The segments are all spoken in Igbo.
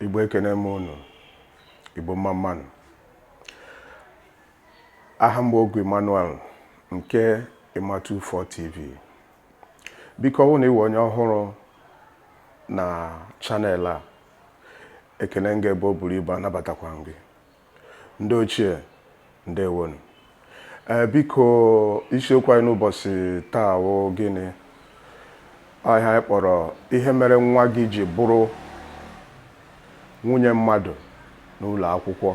Igbo ekene m unu, Igbo mmanụ. Aha m Ogwu Emmanuel nke Ima24 TV. Biko ọ na iwe onye ọhụrụ na channel a, ekene nga ebe o buru ibu anabatakwa gị. Ndị ochie, ndewonu. Biko isiokwu anyị n'ụbọchị taa wụ gịnị? Ihe anyị kpọrọ ihe mere nwa gị ji bụrụ nwunye mmadụ n'ụlọ akwụkwọ.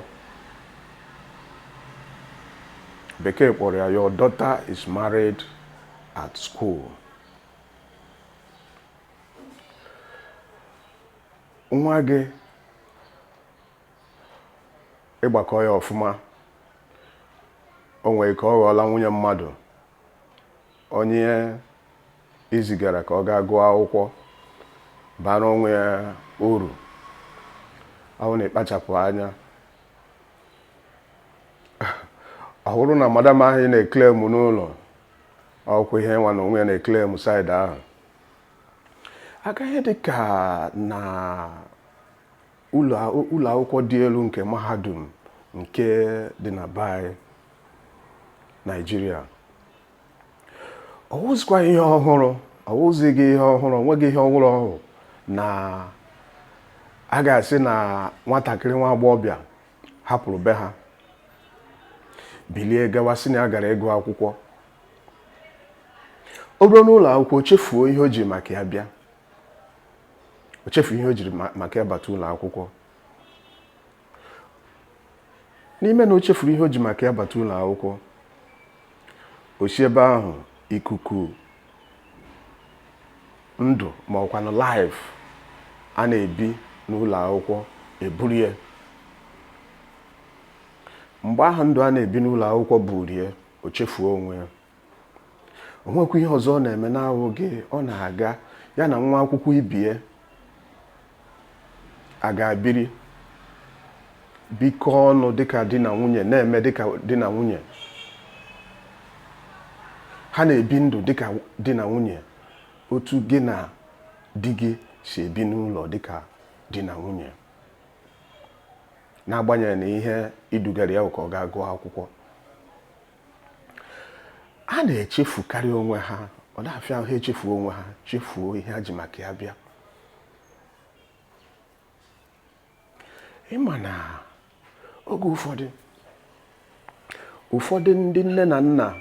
Bekee kpọrọ ya your daughter is married at school. Nwa gị ịgbakọ ya ọfụma, o nwere ka ọ ghọọla nwunye mmadụ, onye izigara ka ọ gaa gụọ akwụkwọ, bara onwe ya uru. Ahụ na-ekpachapụ anya. Ọ hụrụ na madam ahụ na-eklem n'ụlọ, ọkwa ihe nwa na onwe ya na-eklem saịdị ahụ. Agaghị dị ka na ụlọ akwụkwọ dị elu nke mahadum nke dị na bai Nigeria. Ọwụzikwa ihe ọhụrụ, ọwụzighị ihe ọhụrụ, onweghị ihe ọhụrụ ọhụrụ na a ga-asị na nwatakịrị nwa agbọghọbịa hapụrụ be ha bilie gawa sị na ya gara ịgụ akwụkwọ. O bụrụ n'ụlọ akwụkwọ, chefuo ihe o ji maka ya bịa. O chefu ihe o jiri maka ya bata ụlọ akwụkwọ. N'ime na o chefuru ihe o ji maka ya bata ụlọ akwụkwọ, o si ebe ahụ ikuku ndụ ma ọkwanụ life a na-ebi n'ụlọ akwụkwọ eburu ya. Mgbe ahụ ndụ a na-ebi n'ụlọ akwụkwọ buru ya, o chefuo onwe ya. O nwekwa ihe ọzọ ọ na-eme n'ahụ gị. Ọ na-aga ya na nwa akwụkwọ ibie a ga-abiri bikọ ọnụ dịka di na nwunye, na-eme dịka di na nwunye. Ha na-ebi ndụ dịka di na nwunye, otu gị na di gị si ebi n'ụlọ dịka di na nwunye, n'agbanyeghị na ihe idugara ya ka ọ ga-agụ akwụkwọ. A na-echefukarị onwe ha. Ọ na-afịa ha echefuo onwe ha, chefuo ihe ha ji maka ya bịa. Ịma na oge ụfọdụ ndị nne na nna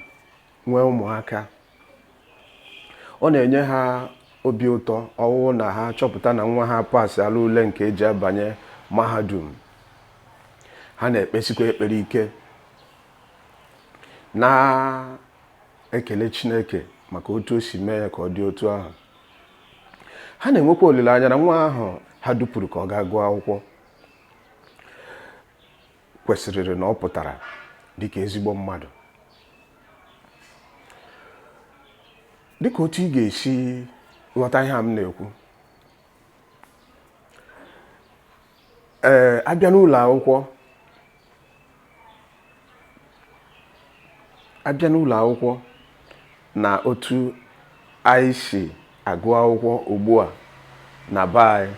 nwee ụmụaka, ọ na-enye ha obi ụtọ ọwụwụ na ha chọpụta na nwa ha pasịala ule nke eji abanye mahadum. Ha na-ekpesikwa ekpere ike na-ekele Chineke maka otu o si mee ya ka ọ dị otu ahụ. Ha na-enwekwa olileanya na nwa ahụ ha dupụrụ ka ọ gaa gụọ akwụkwọ kwesịrị na ọ pụtara dịka ezigbo mmadụ. Dịka otu ị ga-esi ghọta ihe a m na-ekwu. Abịa n'ụlọ akwụkwọ na otu anyị si agụ akwụkwọ ugbu a na be anyị,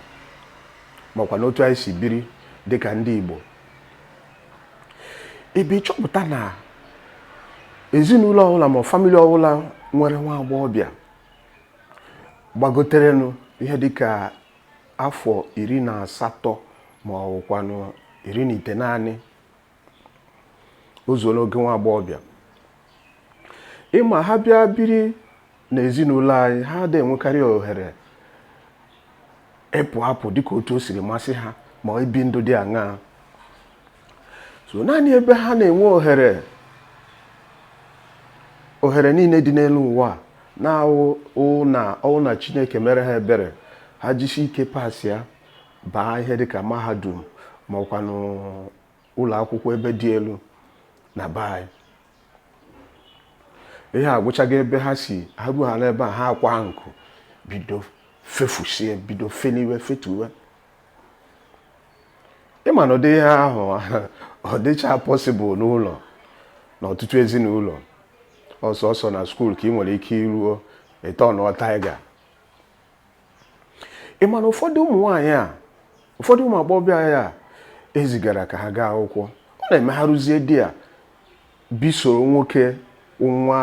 makwa na otu anyị si biri dịka ndị Igbo, ebe ịchọpụta na ezinụlọ ọbụla ma famili ọbụla nwere nwa agbọghọbịa gbagoterenụ ihe dịka afọ 18 ma ọ bụkwanụ 19 o zuola oge nwa agbọghọbịa. Ịma ha bịa biri n'ezinụlọ anyị, ha na-enwekarị ohere apụ dịka otu o siri masị ha ma ebi ndụ dị aṅaa. So naanị ebe ha na-enwe ohere niile dị n'elu ụwa na Chineke mere ha ebere, ha jisi ike pasịa baa ihe dịka mahadum ma ọkwanụ ụlọ akwụkwọ ebe dị elu na be anyị. Ihe agwụchaghị ebe ha si, ha ruo hala ebe a, ha akwa nkụ bido fefusie, bido feniwe fetuwe. Ịma na ụdị ihe ahụ ọ dịcha possible n'ụlọ n'ọtụtụ ezinụlọ. Ọsọsọ na skuul ka ị nwere ike iruo eto ọnụọ taiga. Ịma na ụfọdụ ụmụ nwaanyị a ụfọdụ ụmụ agbọghọbịa ya ezigara ka ha gaa akwụkwọ ọ na-eme ha rụzie di ya bisoro nwoke nwa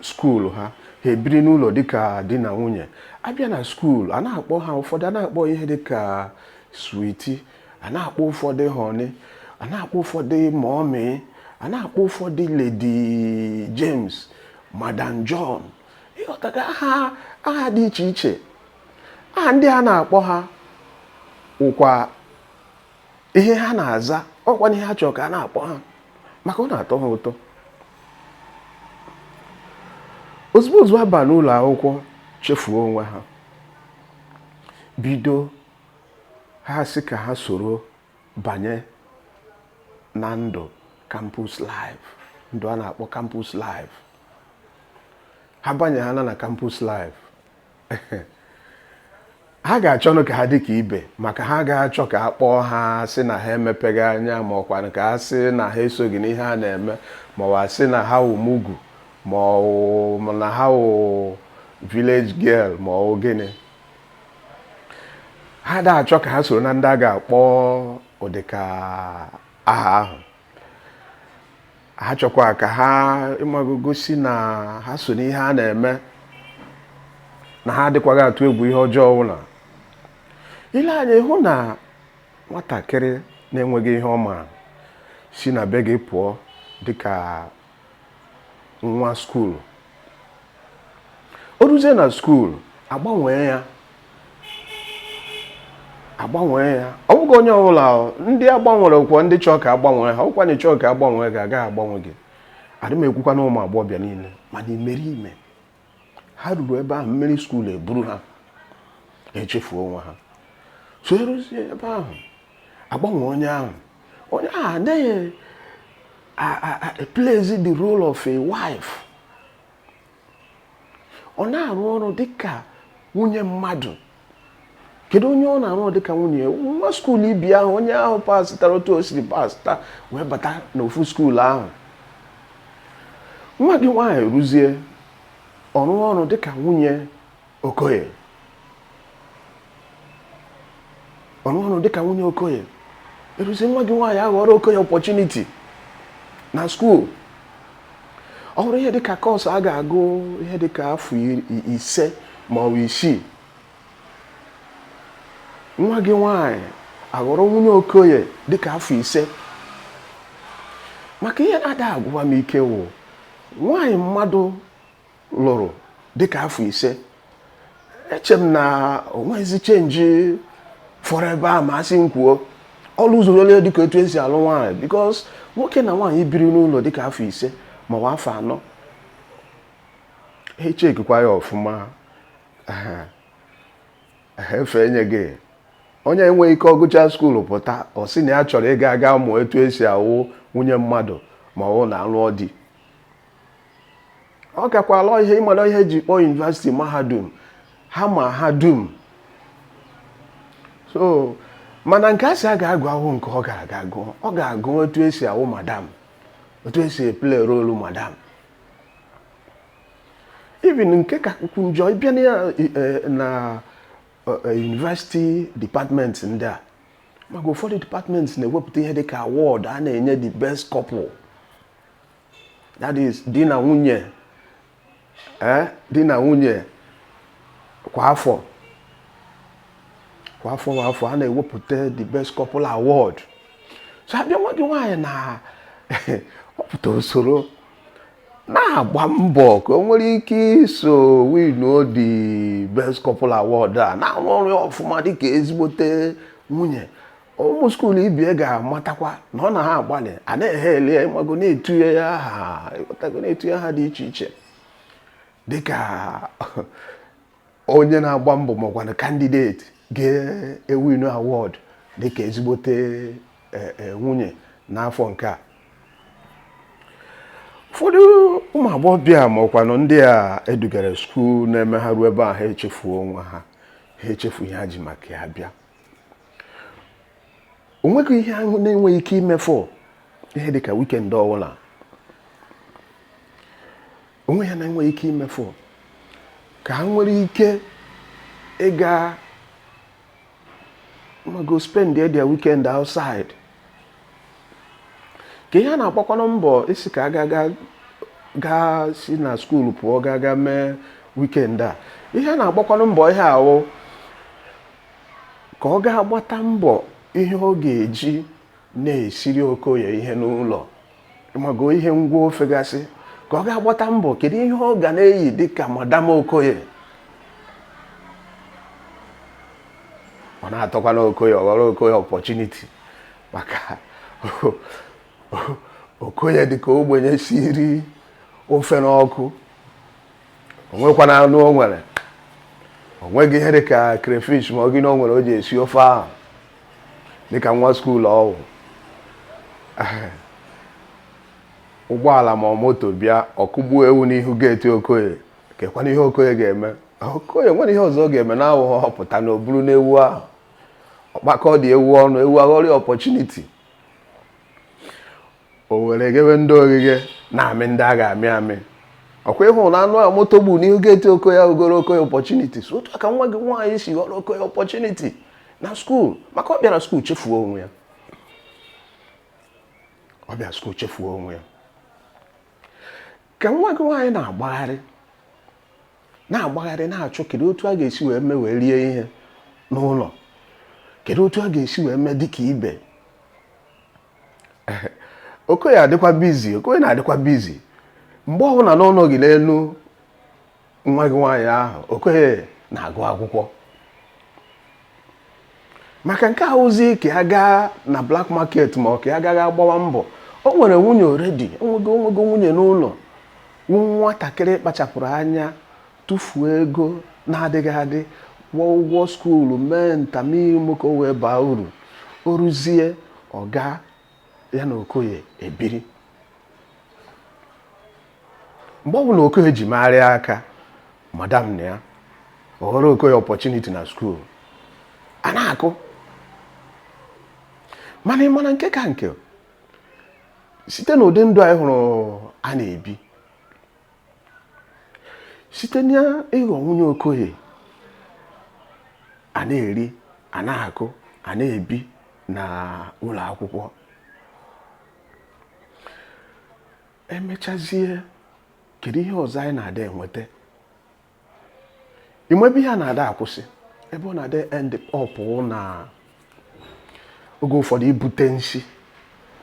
skuulu ha ebiri n'ụlọ dịka di na nwunye abịa na skuulu a na-akpọ ha ụfọdụ a na-akpọ ihe dịka switi a na-akpọ ụfọdụ honey a na-akpọ ụfọdụ mommy a na-akpọ ụfọdụ Lady James Madam John ịghọtaga aha dị iche iche aha ndị a na-akpọ ha ụkwa ihe ha na-aza ọkwa ihe ha chọrọ ka a na-akpọ ha maka ọ na-atọ ha ụtọ ozugbo aba n'ụlọ akwụkwọ chefuo onwe ha bido ha sị ka ha soro banye na ndụ campus life ndụ a na-akpọ campus life ha banye ha na campus life ha ga-achọnụ ka ha dị ka ibe maka ha ga-achọ ka a kpọọ ha sị na ha emepeghị anya ma ọkwa ka ha sị na ha esoghị n'ihe a na-eme ma ọ sị na ha wụ mugu ma na ha wụ village girl ma ọ gịnị ha da-achọ ka ha soro na ndị a ga-akpọ ụdịka aha ahụ ha chọkwa ka ha ịmagogosi na ha so n'ihe a na-eme na ha adịkwaghị atụ egwu ihe ọjọọ ọbụla ile anya ịhụ na nwatakịrị na-enweghị ihe ọma si na be gị pụọ dịka nwa skuulu o ruzie na skuulu agbanwee ya ọ bụghị onye ọbụla ndị agbanwere ụkwọ ndị chọọ ka agbanwee ha ọkwa na chọọ ka agbanwee ga agaghị agbanwe gị adị m ekwukwa na ụmụ agbọghọbịa niile mana imerime ha ruru ebe ahụ mmiri skuulu eburu ha echefuo onwe ha so eruzie ebe ahụ agbanwe onye ahụ adịghị plays the role of a wife ọ na-arụ ọrụ dịka nwunye mmadụ kedu onye ọ na-arụ dịka nwunye nwa skuulu ibi ahụ onye ahụ pasịtara otu o siri pasịta wee bata n'ofu skuulu ahụ nwa gị nwaanyị ruzie ọrụ ọrụ dịka nwunye Okoye eruzie nwa gị nwaanyị aghọrọ Okoye opportunity na skuulu ọ hụrụ ihe dịka kọọsụ a ga-agụ ihe dịka afọ 5 ma ọ bụ 6 nwa gị nwaanyị aghọrọ nwunye Okoye dịka afọ 5 maka ihe na-ada agwụwa m ike wụ nwaanyị mmadụ lụrụ dịka afọ 5 eche m na o nweghịzi chenji fọrọ ebe a ma asị m kwuo ọlụ zuru dịka etu esi alụ nwaanyị because nwoke na nwaanyị biri n'ụlọ dịka afọ 5 ma ọ afọ 4 echekikwa ya ọfụma efe enye gị onye enweghị ike ọgụcha skuulu pụta ọ sị na ya chọrọ ịga aga mụọ etu esi awụ nwunye mmadụ ma ọ na alụọ di ọ gakwala ihe ịmara ihe eji kpọọ yunivasiti mahadum ha ma ha dum so mana nke asị a ga-agụ ahụ nke ọ ga-agụ etu esi awụ madam otu esi play role madam even nke ka ukwu njọ ịbịa na university department ndị a maka ụfọdụ departments na-ewepụta ihe dịka award a na-enye the best couple that is di na nwunye kwa afọ a na-ewepụta the best couple award so abịa nwa gị nwaanyị na ọpụta usoro na-agba mbọ ka o nwere ike iso win the best couple award a na-arụ ọrụ ọfụma dịka ezigbote nwunye ụmụ skuulu ibie ga-amatakwa na ọ na ha agbalị a na-ehe ele ịmago na-etunye ya aha dị iche iche dịka onye na-agba mbọ makwa na kandideti ga-ewin award dịka ezigbote nwunye n'afọ nke a ụfọdụ ụmụ agbọghọbịa ma ọkwanụ ndị a edugara skuulu na-eme ha ruo ebe a ha echefuo onwe ha echefu ihe ha ji maka ya bịa onweghị ihe ahụ na-enweghị ike imefọ ihe dịka wikendi ọbụla onwe ya na-enweghị ike imefọ ka ha nwere ike ịga go spend their weekend outside. Ka ihe na-agbakwanụ mbọ isi ka ga si na school pụọ ga mee weekend a. Ihe na-agbakwanụ mbọ ihe ahụ ka ọ ga-agbata mbọ ihe ọ ga-eji na-esiri Okoye ihe n'ụlọ. Mago ihe ngwa ofe gasị ka ọ ga-agbata mbọ kedu ihe ọ ga na-eyi dịka Madam Okoye. Ọ na-atọkwana Okoye ọghọrọ Okoye opportunity maka Okoye dịka ogbenye siri ofe n'ọkụ. O nwekwana anụ o nwere. O nweghị ihe dịka crayfish ma ọ gị na o nwere o ji esi ofe ahụ dịka nwa skuul ọwụ. Ụgbọala ma moto bịa ọkụgbuo ewu n'ihu geeti Okoye. Kekwana ihe Okoye ga-eme. Okoye nwere ihe ọzọ ọ ga-eme na-awụ họpụta na oburu n'ewu ahụ. Ọkpakọ dị ewu ọnụ, ewu aghọrị opportunity. O were gebe ndị ogige na-amị ndị a ga-amị amị. Ọkwa ịhụ na anụ a moto gbu n'ihu geeti Okoye ugoro Okoye opportunity. So otu aka nwa gị nwaanyị si ghọrọ Okoye opportunity na school maka ọ bịara school chefuo onwe ya. Ọ bịara school chefuo onwe ya. Ka nwa gị nwaanyị na-agbagharị na-achọ kedu otu a ga-esi wee mee wee rie ihe n'ụlọ. Kedu otu a ga-esi wee mee dịka ibe. Okoye adịkwa busy. Okoye na-adịkwa busy. Mgbe ọbụla n'ọnọ gị n'elu nwa gị nwaanyị ahụ Okoye na-agụ akwụkwọ. Maka nke ahụzi ka ya gaa na black market ma ọ ka ya gaghị agbawa mbọ. O nwere nwunye already. Onwego nwunye n'ụlọ. Nwatakịrị kpachapụrụ anya tụfuo ego na-adịghị adị kwụọ ụgwọ skuulu mee ntamimo ka o wee baa uru. O ruzie ọga ya na Okoye ebiri. Mgbe ọ bụ na Okoye ji megharịa aka madam na ya ọ ghọrọ Okoye opportunity na school a na-akụ. Mana ịmana nke ka nke site n'ụdị ndụ anyị hụrụ a na-ebi, site na ịghọ nwunye Okoye a na-eri, a na-akụ, a na-ebi na ụlọ akwụkwọ. Emechazie kedu ihe ọzọ anyị na-ada enweta? Imebe ihe a na-ada akwụsị ebe ọ na-ada end up na oge ụfọdụ ibute nshi,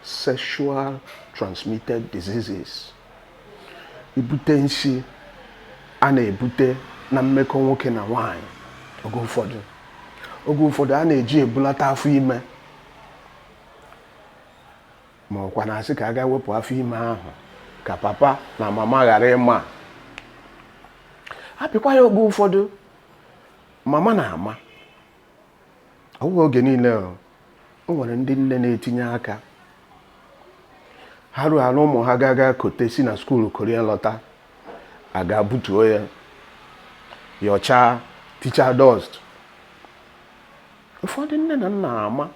sexual transmitted diseases. Ibute nshi a na-ebute na mmekọ nwoke na nwaanyị. Oge ụfọdụ a na-eji ebulata afọ ime ma ọkwa na-asị ka a ga wepụ afọ ime ahụ ka papa na mama ghara ịma. Apịkwa ya oge ụfọdụ mama na-ama. Ọ bụ oge niile o nwere ndị nne na-etinye aka. Ha ruo anụ ụmụ ha ga kote si na skuulu korie lọta, a ga-butuo ya yọchaa teacher dust. Ụfọdụ nne na nna ama,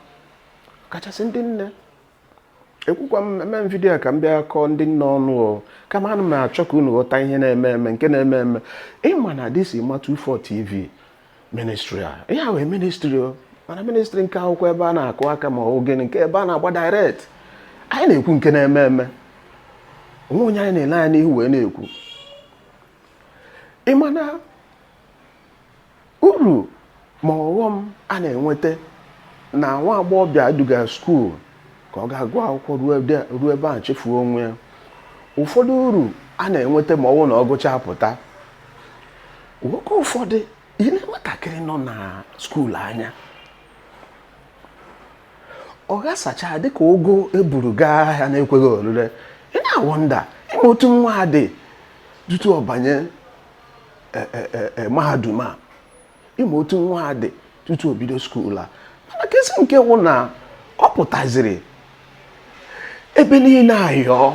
kachasị ndị nne. Ekwukwa m vidiyo ka m bịa kọọ ndị nne ọnụ kama ana m achọ ka unu ghọta ihe na-eme eme nke na-eme eme. Ịma na this Ima 24 TV ministry a ihe a wee ministry mana ministry nke akwụkwọ ebe a na-akụ aka ma ogene nke ebe a na-agba direct. Anyị na-ekwu nke na-eme eme. Onwe onye anyị na-ele anya n'ihu wee na-ekwu. Ịma na uru ma ọghọm a na-enweta na nwa agbọghọbịa eduga skuul ka ọ ga-agụ akwụkwọ ruo ebe a chefuo onwe ya. Ụfọdụ uru a na-enweta ma ọ bụ na ọ gụchaa pụta. Nwoke ụfọdụ ihe nwatakịrị nọ na skuul anya ọ ga-asacha dịka ogo eburu gaa ahịa na-ekweghị orire. Ị na-awọnda ịma otu nwa dị tutu ọ banye mahadum a. Ịma otu nwa dị tutu o bido skuul a. Mana kesi nke wụ na ọ pụtaziri ebe niile ayọ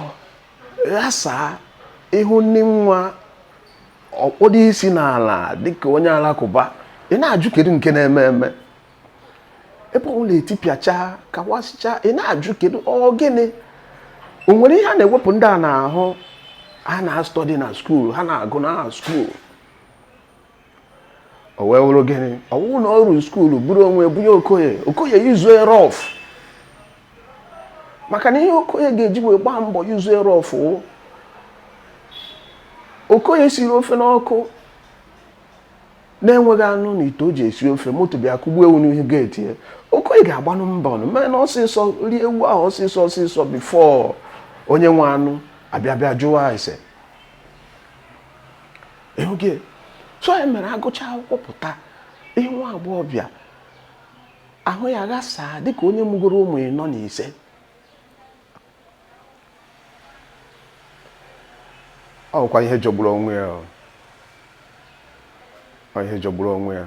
ghasa ịhụ ndị nwa ọkpọdo isi n'ala dịka onye alakụba. Ị na-ajụ kedu nke na-eme eme. Ebe ọ na-etipịacha kawasịcha ị na-ajụ kedu ọ gịnị. O nwere ihe a na-ewepụ ndị a n'ahụ ha na-study na skuul, ha na-agụ na skuul. o wee wụrụ gịnị ọwụ na ọrụ skuulu bụrụ onwe bunye Okoye yuzue rọf maka na ihe Okoye ga-eji wee gbaa mbọ yuzue rọf Okoye siri ofe n'ọkụ na-enweghị anụ na ite o ji esi ofe moto bịa kụgbuo ewu n'ihu geeti ya Okoye ga-agbanụ mbọ ọnụ mee na ọsịsọ rie ewu ahụ ọsịsọ bifo onye nwe anụ abịa jụwa ese ehuge so ya mere agụcha akwụkwọ pụta ihe nwa agbọghọbịa ahụ ya ghasaa dịka onye mụgoro ụmụ 4 na 5 ọkwa ihe jọgburu onwe ya ihe jọgburu onwe ya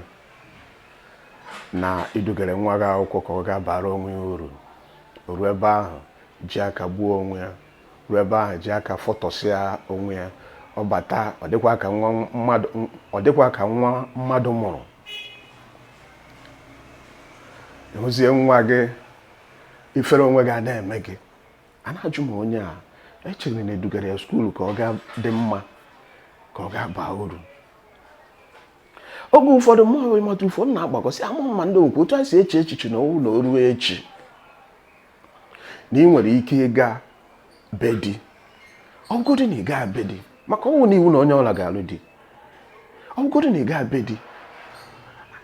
na idugere nwa gị akwụkwọ ka ọ ga-abara onwe ya uru ruo ebe ahụ ji aka gbuo onwe ya ruo ebe ahụ ji aka fọtọsịa onwe ya ọ bata ọ dịkwa ka nwa mmadụ mụrụ ịhụzie nwa gị ifere onwe gị na-eme gị a na-ajụ m onye a echere na edugara ya skuulu ka ọ ga-dị mma ka ọ ga-aba uru oge ụfọdụ mmụọ ịmata ụfọdụ na-agbakọsị ama mma ndị okwu otu a si eche echiche na owu na oruo echi na ị nwere ike ịga be di ọgụgụdị na ịga be di maka ọnwụ na iwu na onye ọla ga-alụ di ọgụgụdụ na ịga be di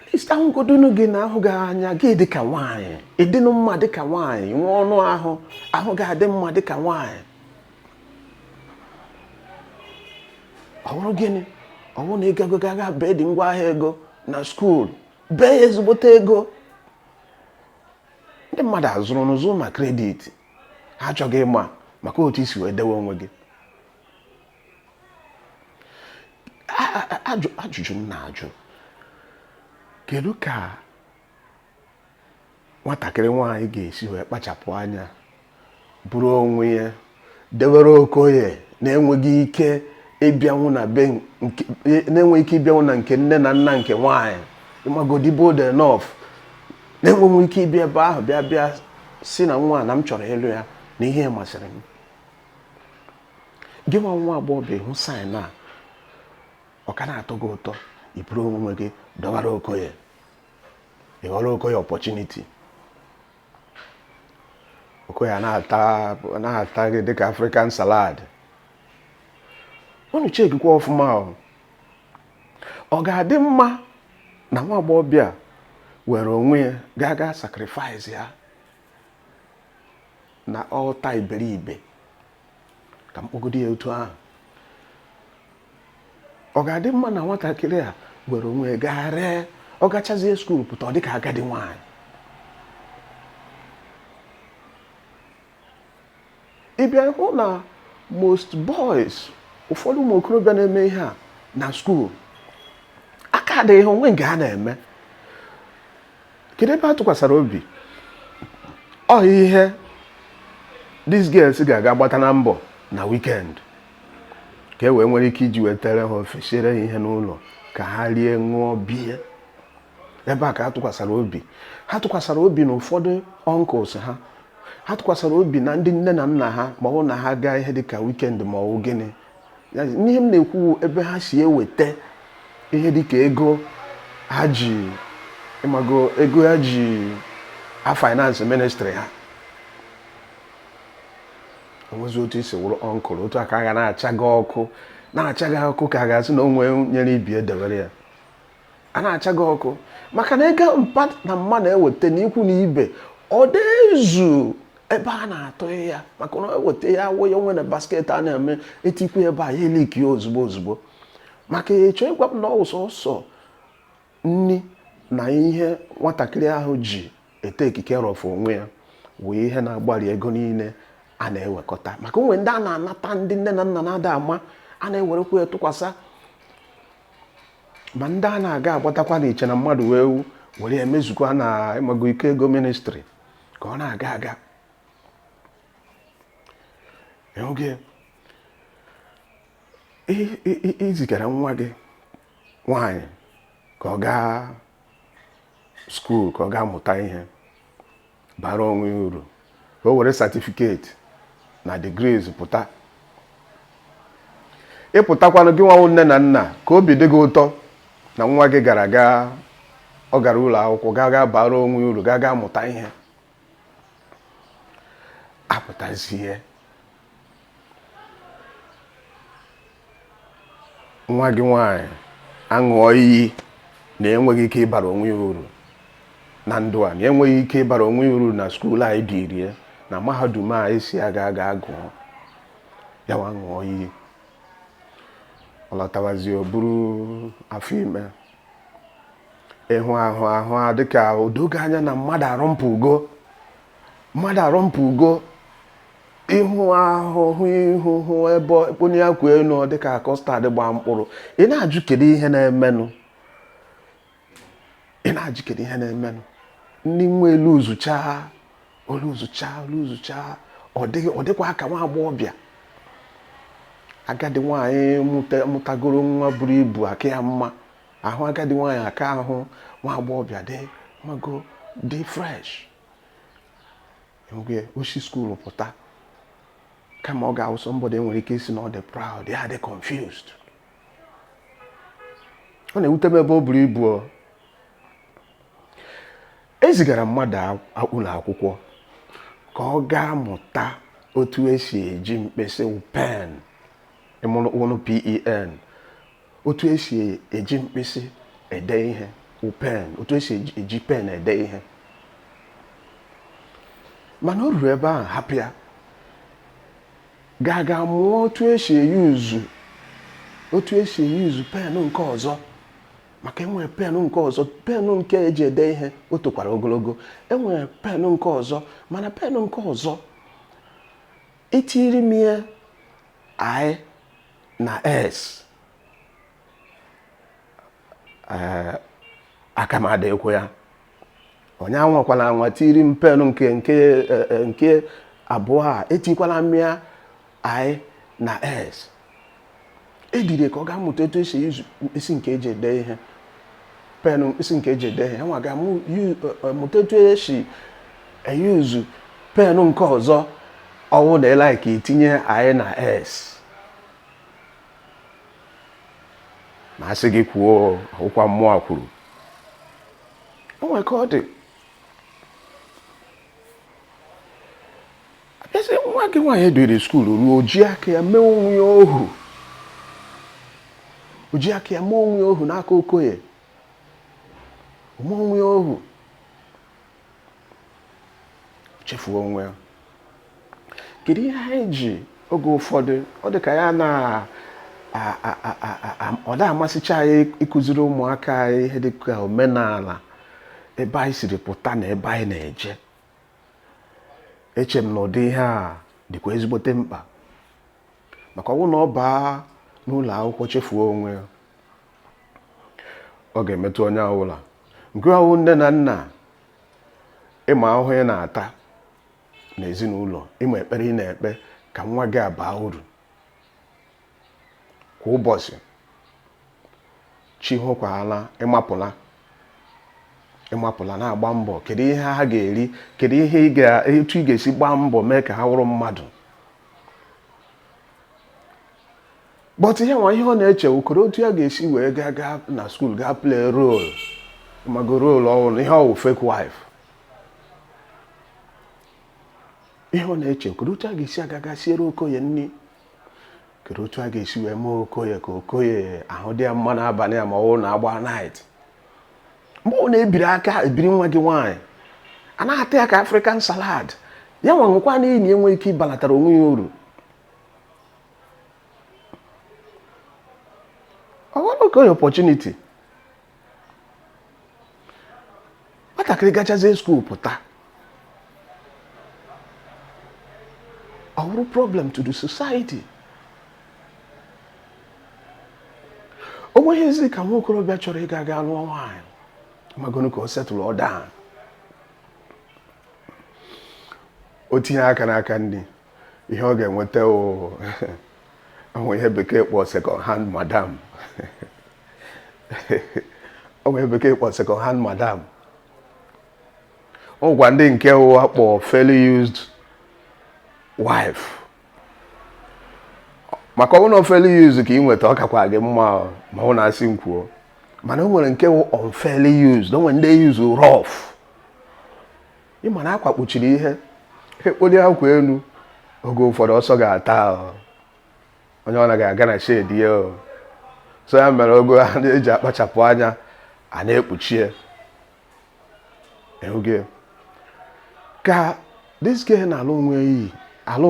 alist ahụgodonu gị na ahụ gị anya gị dịka nwaanyị ịdịnụ mma dịka nwaanyị nwe ọnụ ahụ ga-adị mma dịka nwaanyị ọwụrụ gịnị ọwụ na ịgago gaga bee dị ngwa ahịa ego na skuul bee ya ezigbote ego ndị mmadụ azụrụ n'ụzụ na kredit ha achọghị ịma maka otu isi wee dewe onwe gị ajụjụ m na-ajụ kedu ka nwatakịrị nwaanyị ga-esi wee kpachapụ anya bụrụ onwe ya dewere Okoye na-enweghị ike ịbịanwụ na nke nne na nna nke nwaanyị ịmagodi bold enough na-enweghị ike ịbịa ebe ahụ bịa si na nwa na m chọrọ ịlụ ya na ihe masịrị m gị nwa agbọghọbịa hụ saịn a ọ ka na-atọ gị ụtọ iburu onwe gị dọwara Okoye ịghọrọ Okoye opportunity Okoye na-ata gị dịka African salad unu chekikwa ọfụma ọ ga-adị mma na nwa agbọghọbịa were onwe ya ga sacrifice ya na ọta iberibe ka mkpogodi ya otu ahụ ọ ga-adị mma na nwatakịrị a were onwe ya gaa ree ọ gachazie skuulu pụta ọ dịka agadi nwaanyị ịbịa hụ na most boys ụfọdụ ụmụ okorobịa na-eme ihe a na skuulu aka adịghị onwe nke ha na-eme kedu ebe a tụkwasara obi ọ ihe these girls ga-aga gbata na mbọ na weekend ka e wee nwere ike iji wetere ha ofe siere ha ihe n'ụlọ ka ha rie ṅụọ biya ebe a ka ha tụkwasara obi ha tụkwasara obi na ụfọdụ uncles ha tụkwasara obi na ndị nne na nna ha ma ọ na ha gaa ihe dịka weekend ma ọ gịnị ihe m na-ekwu ebe ha si eweta ihe dịka ego ha ji ịmago ego ha ji finance ministry ha onwezi otu isi wụrụ ọnkụl otu aka ga na-achaga ọkụ ka a ga-asị na onwe nyere ibi edewere ya a na-achaga ọkụ maka na ego mpa na mma na-eweta n'ikwu na ibe ọ dịzu ebe a na-atụ ya maka na eweta ya awụya onwe na basket a na-eme etikwu ebe a ya eliki ya ozugbo maka ịchọ ịgwa m na ọsọ nni na ihe nwatakịrị ahụ ji ete ekike rọfụ onwe ya wee ihe na-agbari ego niile a na-ewekọta maka onwe ndị a na-anata ndị nne na nna na-ada ama a na-ewerekwa ya tụkwasị ma ndị a na-aga agbatakwa na iche na mmadụ were emezukwa na ịmago ike ego ministri ka ọ na-aga oge izigara nwa gị nwaanyị ka ọ gaa skuul ka ọ gaa mụta ihe bara onwe ya uru ka o were certificate na degrees pụta ịpụtakwanụ gị nwanwụ nne na nna ka obi dị gị ụtọ na nwa gị ọ gara ụlọ akwụkwọ gaa bara onwe uru gaa mụta ihe apụtazie nwa gị nwaanyị aṅụọ iyi na enweghị ike ịbara onwe ya uru na ndụ a, na enweghị ike ịbara onwe ya uru na skuul anyị dịrie na mahadum a esi aga gụọ ya wa ṅụọ iyi ọ lọtawazie o buru afọ ime ịhụ ahụ dịka odoga anya na mmadụ arọmpụgo ịhụ ahụhụ ihu ebe onye ya kwụ elu dịka kọstad gbaa mkpụrụ. Ị na-ajụ kedu ihe na-emenụ ndị nwa olu zuchaa ọ dịkwa aka nwa agbọghọbịa agadi nwaanyị mụtagoro nwa buru ibu aka ya mma ahụ agadi nwaanyị aka ahụ nwa agbọghọbịa dị fresh enweghị oshi skuul pụta kama ọ ga-awụ somebody enwere ike isi na ọ dị proud ya dị confused. Ọ na-ewute m ebe o buru ibu ezigara mmadụ ụlọ akwụkwọ ka ọ gaa mụta otu esi eji mkpịsị pen pen otu esi eji mkpịsị ede ihe pen otu esi eji pen ede ihe mana o ruru ebe ahụ hapụ ya ga mụọ otu esi eyuzu pen nke ọzọ maka enwere pen nke ọzọ pen nke eji ede ihe o tokwara ogologo enwere pen nke ọzọ mana pen nke ọzọ itiri m ya I na S aka m ada ekwe ya onye anwakwala anwa tiri m pen nke abụọ a etikwala m ya I na S edire ka ọ ga-amụta etu esi eyuzu mkpịsị nke eji ede ihe pen mkpịsị nke eji ede ihe nwa ga-amụta etu esi eyuzu pen nke ọzọ ọwụ na ka itinye I na S ma asị gị kwuo akwụkwọ mmụọ kwuru o nwere ka ọ dị abịasị nwa gị nwaanyị edere skuul ruo oji aka ya mee onwe ya ohu n'aka okoye ome onwe ya ohu chefuo onwe ya. Kedu ihe anyị ji oge ụfọdụ ọ dị ka ya ọ da amasịcha anyị ịkụziri ụmụaka anyị ihe dịka omenala ebe anyị siri pụta na ebe anyị na-eje. Eche m na ụdị ihe a dịkwa ezigbote mkpa maka ọ bụrụ na ọ baa n'ụlọ akwụkwọ chefuo onwe ya ọ ga-emetụ onye ọbụla nke ọwụ nne na nna ịma ahụhụ ị na-ata n'ezinụlọ ịma ekpere ị na-ekpe ka nwa gị abaa uru kwa ụbọchị chi hụkwala ịmapụla na-agba mbọ kedu ihe ha ga-eri kedu ihe etu ị ga-esi gbaa mbọ mee ka ha wụrụ mmadụ. But ihe ọ na-eche ukoro otu ya ga-esi wee gaa na skuul gaa play role mago role ọhụrụ ihe ọwụ fake wife. Ihe ọ na-eche kedu otu a ga-esi agaga siere okoye nri kedu otu a ga-esi wee mee okoye ka okoye ahụ dị ya mma n'abalị ya ma ọ na agba night. Mgbe ọ na-ebiri aka ebiri nwa gị nwaanyị a na-ata ya ka African salad ya nwekwa n'ihi na enwe ike ịbalatara onwe ya uru. I want to go opportunity. Nwatakịrị gachazie skuul pụta ọ bụrụ problem to the society. O nweghịzi ka nwa okorobịa chọrọ ịga lụọ nwaanyị magonu ka o setụlụ ọ daa o tinye aka n'aka ndị ihe ọ ga-enweta onwe ihe bekee kpọọ second hand madam ọ gwa ndị nke ụwa kpọọ fairly used wife maka ọ bụrụ na fairly used ka ị nweta ọ kakwa gị mma ma ọ na-asị nkwuo mana o nwere nke unfairly used, o nwere ndị use rough. Ịma na akwa kpuchiri ihe ekpoli akwa elu oge ụfọdụ ọsọ ga-ata onye ọ na-aga na shade ya so ya mere ogo a na-eji akpachapụ anya a na-ekpuchie ehuge ka this girl na-alụ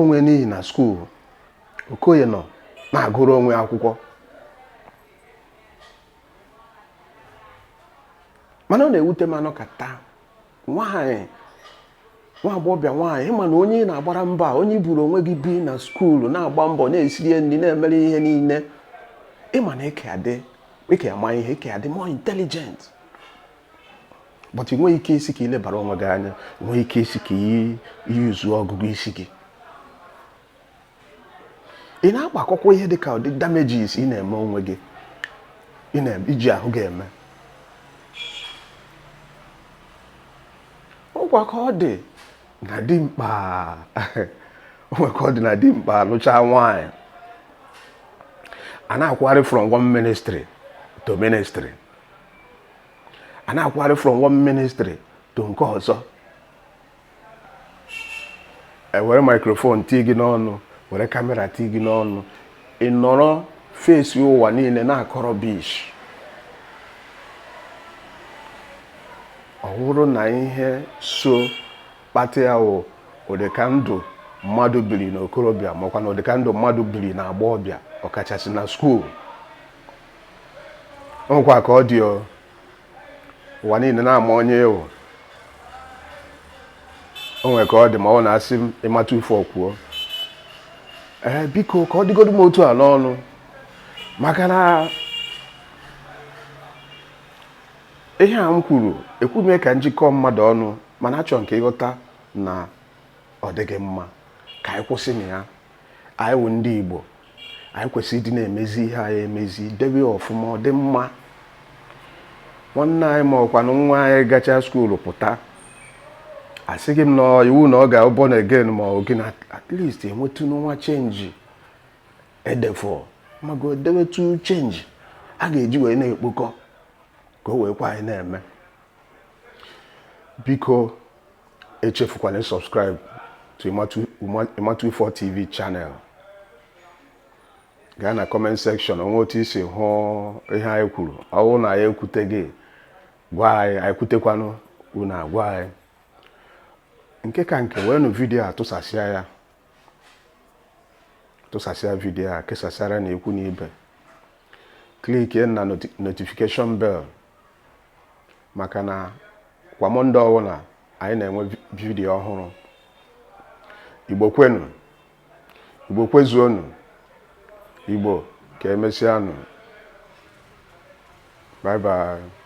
onwe n'ihi na school Okoye nọ na-agụrụ onwe akwụkwọ mana ọ na-ewute manụ kata nwa agbọbịa nwaanyị ịma na onye na-agbara mba onye buru onwe gị bi na skuulu na-agba mbọ na-esiri nri na-emere ihe niile ịma na eke ama ihe eke adị more intelligent but ị nweghị ike isi ka ilebara onwe gị anya nweghị ike isi ka iyuzu ọgụgụ isi gị ị na-agbakọkwa ihe dị ka ụdị damages ị na-eme onwe gị iji ahụ ga-eme ọgwa ka ọ dị na dimkpa onwe ka ọ dị na dimkpa lụchaa nwaanyị a na-akwagharị from one ministry to ministry a na-akwagharị from one ministry to nke ọzọ were microphone tii gị n'ọnụ were kamera tii gị n'ọnụ ị nọrọ fesi ụwa niile na-akọrọ bish ọ bụrụ na ihe so kpata ya ụdịka ndụ mmadụ biri n'okorobịa makwa na ụdịka ndụ mmadụ biri na agbọghọbịa ọkachasị na skuul ọkwa ka ọ dị ụwa niile na-ama onye o nwere ka ọ dị ma ọ na-asị m ịmata ufe ọkwuo biko ka ọ dịgodu m otu a n'ọnụ maka na ihe a m kwuru ekwume ka njikọ mmadụ ọnụ mana achọ nke ịghọta na ọ dịghị mma ka anyị kwụsị na ya anyị wụ ndị Igbo anyị kwesịrị ịdị na-emezi ihe anyị emezi debe ọfụma ọ dị mma nwanne anyị ma ọkwanụ nwa anyị gacha skuulu pụta asịghị m na iwu na ọ ga-born again ma ọ gị na at least enwetu nwa chenji edefọ mago dewetu chenji a ga-eji wee na-ekpokọ ka o wee kwa anyị na-eme biko echefukwana subscribe to Imatu4 TV channel gaa na comment section onwe otu isi hụ ihe anyị kwuru ọ bụrụ na anyị ekwuteghị gwa anyị kwutekwanụ unu agwa anyị nke ka nke weenụ vidiyo a tụsasịa vidiyo a kesasịara na ekwu n'ibe klikie na notification bell maka na kwa Mọnde ọbụla anyị na-enwe vidiyo ọhụrụ Igbo kwenu Igbo kwezuonu Igbo ka emesịanụ bye bye.